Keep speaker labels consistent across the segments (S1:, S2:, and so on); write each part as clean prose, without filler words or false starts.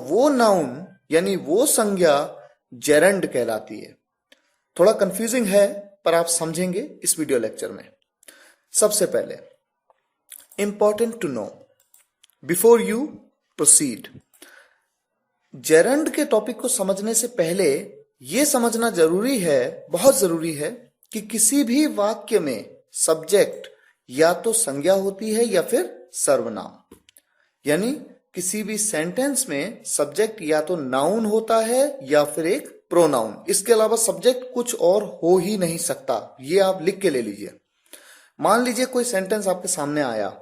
S1: वो नाउन यानी वो संज्ञा जेरंड कहलाती है। थोड़ा कंफ्यूजिंग है पर आप समझेंगे इस वीडियो लेक्चर में। सबसे पहले important to know before you proceed, gerund के टॉपिक को समझने से पहले यह समझना जरूरी है, बहुत जरूरी है कि किसी भी वाक्य में सब्जेक्ट या तो संज्ञा होती है या फिर सर्वनाम। यानी किसी भी सेंटेंस में सब्जेक्ट या तो नाउन होता है या फिर एक प्रोनाउन। इसके अलावा सब्जेक्ट कुछ और हो ही नहीं सकता। ये आप लिख के ले लीजिए। मान लीजिए कोई सेंटेंस आपके सामने आया,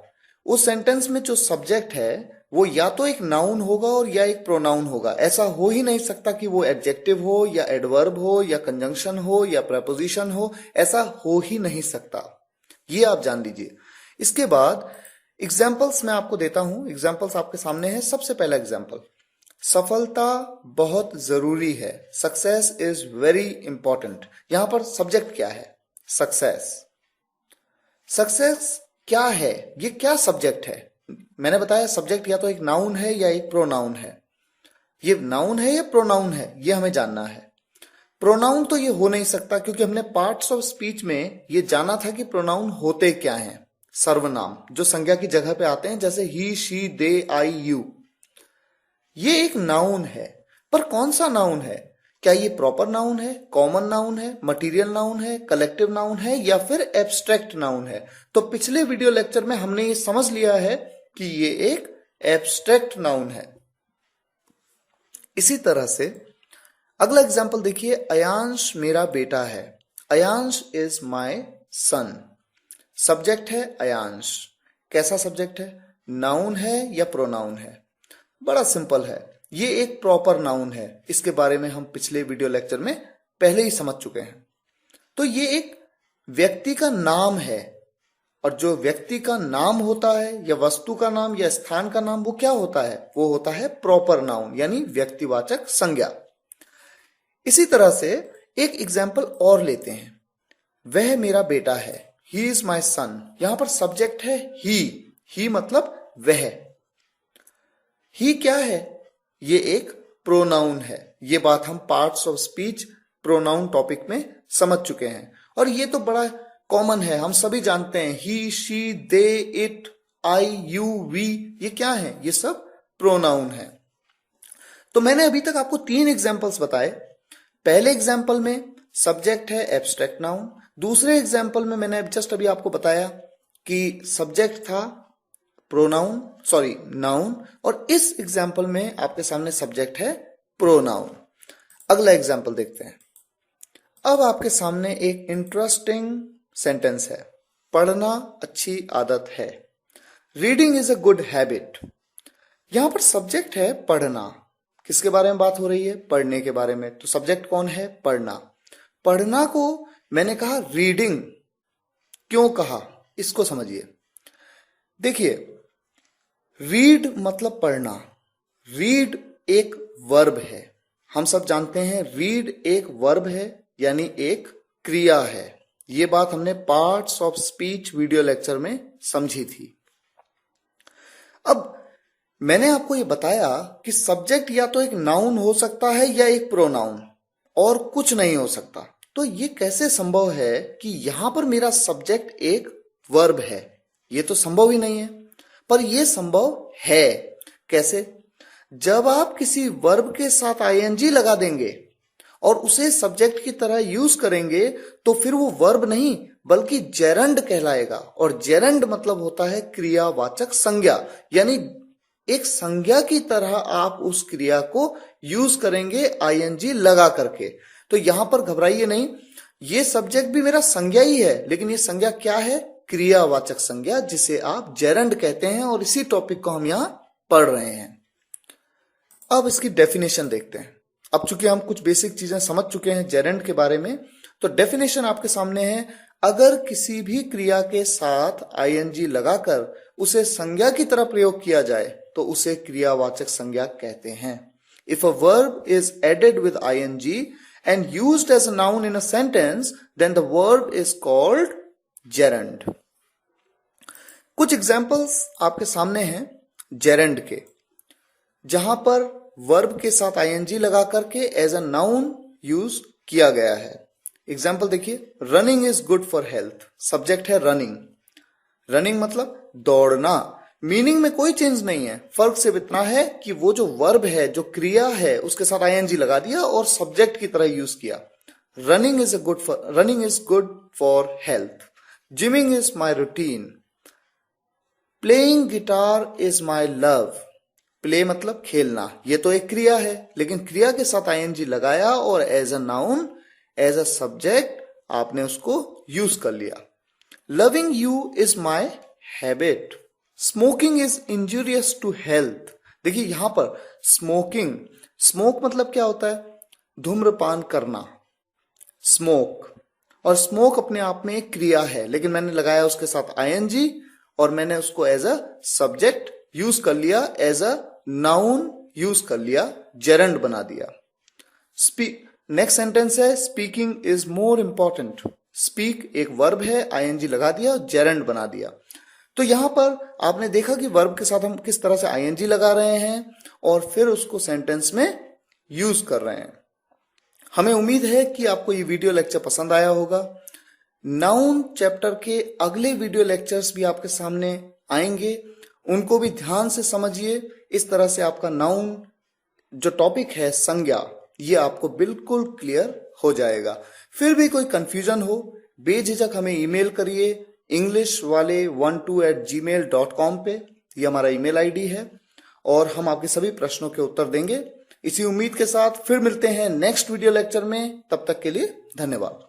S1: उस सेंटेंस में जो सब्जेक्ट है वो या तो एक नाउन होगा और या एक प्रोनाउन होगा। ऐसा हो ही नहीं सकता कि वो एडजेक्टिव हो या एडवर्ब हो या कंजंक्शन हो या प्रेपोजिशन हो। ऐसा हो ही नहीं सकता, ये आप जान लीजिए। इसके बाद एग्जाम्पल्स मैं आपको देता हूं। एग्जाम्पल्स आपके सामने है। सबसे पहला एग्जाम्पल, सफलता बहुत जरूरी है। Success is very important. यहां पर सब्जेक्ट क्या है? सक्सेस। सक्सेस क्या है? ये क्या सब्जेक्ट है? मैंने बताया सब्जेक्ट या तो एक नाउन है या एक प्रोनाउन है। ये नाउन है या प्रोनाउन है, ये हमें जानना है। प्रोनाउन तो ये हो नहीं सकता क्योंकि हमने पार्ट्स ऑफ स्पीच में ये जाना था कि प्रोनाउन होते क्या हैं। सर्वनाम जो संज्ञा की जगह पे आते हैं, जैसे ही, शी, दे, आई, यू, ये एक नाउन है। पर कौन सा नाउन है? क्या ये प्रॉपर नाउन है, कॉमन नाउन है, मटीरियल नाउन है, कलेक्टिव नाउन है या फिर एब्स्ट्रैक्ट नाउन है? तो पिछले वीडियो लेक्चर में हमने ये समझ लिया है कि ये एक एब्स्ट्रैक्ट नाउन है। इसी तरह से अगला एग्जाम्पल देखिए, अयांश मेरा बेटा है। Ayansh is my son. Subject है अयांश। कैसा सब्जेक्ट है? नाउन है या प्रोनाउन है? बड़ा सिंपल है, ये एक प्रॉपर नाउन है। इसके बारे में हम पिछले वीडियो लेक्चर में पहले ही समझ चुके हैं। तो ये एक व्यक्ति का नाम है, और जो व्यक्ति का नाम होता है या वस्तु का नाम या स्थान का नाम, वो क्या होता है? वो होता है प्रॉपर नाउन यानी व्यक्तिवाचक संज्ञा। इसी तरह से एक एग्जाम्पल और लेते हैं, वह मेरा बेटा है। ही इज माई सन। यहां पर सब्जेक्ट है ही मतलब वह। ही क्या है? ये एक प्रोनाउन है। ये बात हम parts of speech pronoun topic में समझ चुके हैं और ये तो बड़ा कॉमन है, हम सभी जानते हैं। He, she, they, it, I, you, we, ये क्या है? ये सब प्रोनाउन है। तो मैंने अभी तक आपको 3 एग्जाम्पल्स बताए। पहले एग्जाम्पल में सब्जेक्ट है एब्स्ट्रैक्ट नाउन। दूसरे एग्जाम्पल में मैंने जस्ट अभी आपको बताया कि सब्जेक्ट था नाउन, और इस एग्जाम्पल में आपके सामने सब्जेक्ट है प्रोनाउन। अगला एग्जाम्पल देखते हैं। अब आपके सामने एक इंटरेस्टिंग सेंटेंस है, पढ़ना अच्छी आदत है। Reading is a good habit. यहां पर सब्जेक्ट है पढ़ना। किसके बारे में बात हो रही है? पढ़ने के बारे में। तो सब्जेक्ट कौन है? पढ़ना। पढ़ना को मैंने कहा रीडिंग, क्यों कहा इसको समझिए। देखिए, रीड मतलब पढ़ना। रीड एक वर्ब है, हम सब जानते हैं रीड एक वर्ब है यानी एक क्रिया है। ये बात हमने parts of speech video lecture में समझी थी। अब मैंने आपको ये बताया कि सब्जेक्ट या तो एक नाउन हो सकता है या एक प्रोनाउन, और कुछ नहीं हो सकता। तो ये कैसे संभव है कि यहां पर मेरा सब्जेक्ट एक वर्ब है? ये तो संभव ही नहीं है, पर यह संभव है। कैसे? जब आप किसी वर्ब के साथ आईएनजी लगा देंगे और उसे सब्जेक्ट की तरह यूज करेंगे तो फिर वो वर्ब नहीं बल्कि जेरंड कहलाएगा। और जेरंड मतलब होता है क्रियावाचक संज्ञा, यानी एक संज्ञा की तरह आप उस क्रिया को यूज करेंगे आईएनजी लगा करके। तो यहां पर घबराइए नहीं, ये सब्जेक्ट भी मेरा संज्ञा ही है, लेकिन ये संज्ञा क्या है? क्रियावाचक संज्ञा, जिसे आप जेरंड कहते हैं, और इसी टॉपिक को हम यहां पढ़ रहे हैं। अब इसकी डेफिनेशन देखते हैं। अब चूंकि हम कुछ बेसिक चीजें समझ चुके हैं जेरंड के बारे में, तो डेफिनेशन आपके सामने है। अगर किसी भी क्रिया के साथ आईएनजी लगाकर उसे संज्ञा की तरह प्रयोग किया जाए तो उसे क्रियावाचक संज्ञा कहते हैं। If a verb is added with ING and used as a noun in a sentence, then the verb is called gerund. कुछ एग्जाम्पल्स आपके सामने हैं जेरंड के, जहां पर वर्ब के साथ आईएनजी लगा करके एज अ नाउन यूज किया गया है। एग्जाम्पल देखिए, running is good for health, subject है रनिंग। रनिंग मतलब दौड़ना, मीनिंग में कोई चेंज नहीं है, फर्क सिर्फ इतना है कि वो जो वर्ब है, जो क्रिया है, उसके साथ आईएनजी लगा दिया और सब्जेक्ट की तरह यूज किया। Running is good for health. Gymming is my routine. Playing guitar is my love. Play मतलब खेलना, ये तो एक क्रिया है, लेकिन क्रिया के साथ आईएनजी लगाया और as a noun, as a subject आपने उसको यूज कर लिया। Loving you is my habit. Smoking is injurious to health. देखिए यहां पर स्मोक मतलब क्या होता है? धूम्रपान करना, स्मोक। और स्मोक अपने आप में एक क्रिया है, लेकिन मैंने लगाया उसके साथ आईएनजी और मैंने उसको एज अ सब्जेक्ट यूज कर लिया, एज अ नाउन यूज कर लिया, जेरेंड बना दिया। नेक्स्ट सेंटेंस है speaking is more important. Speak एक वर्ब है, आईएनजी लगा दिया, जेरेंड बना दिया। तो यहां पर आपने देखा कि वर्ब के साथ हम किस तरह से आईएनजी लगा रहे हैं और फिर उसको सेंटेंस में यूज कर रहे हैं। हमें उम्मीद है कि आपको ये वीडियो लेक्चर पसंद आया होगा। नाउन चैप्टर के अगले वीडियो लेक्चर्स भी आपके सामने आएंगे, उनको भी ध्यान से समझिए। इस तरह से आपका नाउन जो टॉपिक है, संज्ञा, ये आपको बिल्कुल क्लियर हो जाएगा। फिर भी कोई कंफ्यूजन हो, बेझिझक हमें ईमेल करिए englishwale12@gmail.com पे, ये हमारा ईमेल आईडी है और हम आपके सभी प्रश्नों के उत्तर देंगे। इसी उम्मीद के साथ फिर मिलते हैं नेक्स्ट वीडियो लेक्चर में। तब तक के लिए धन्यवाद।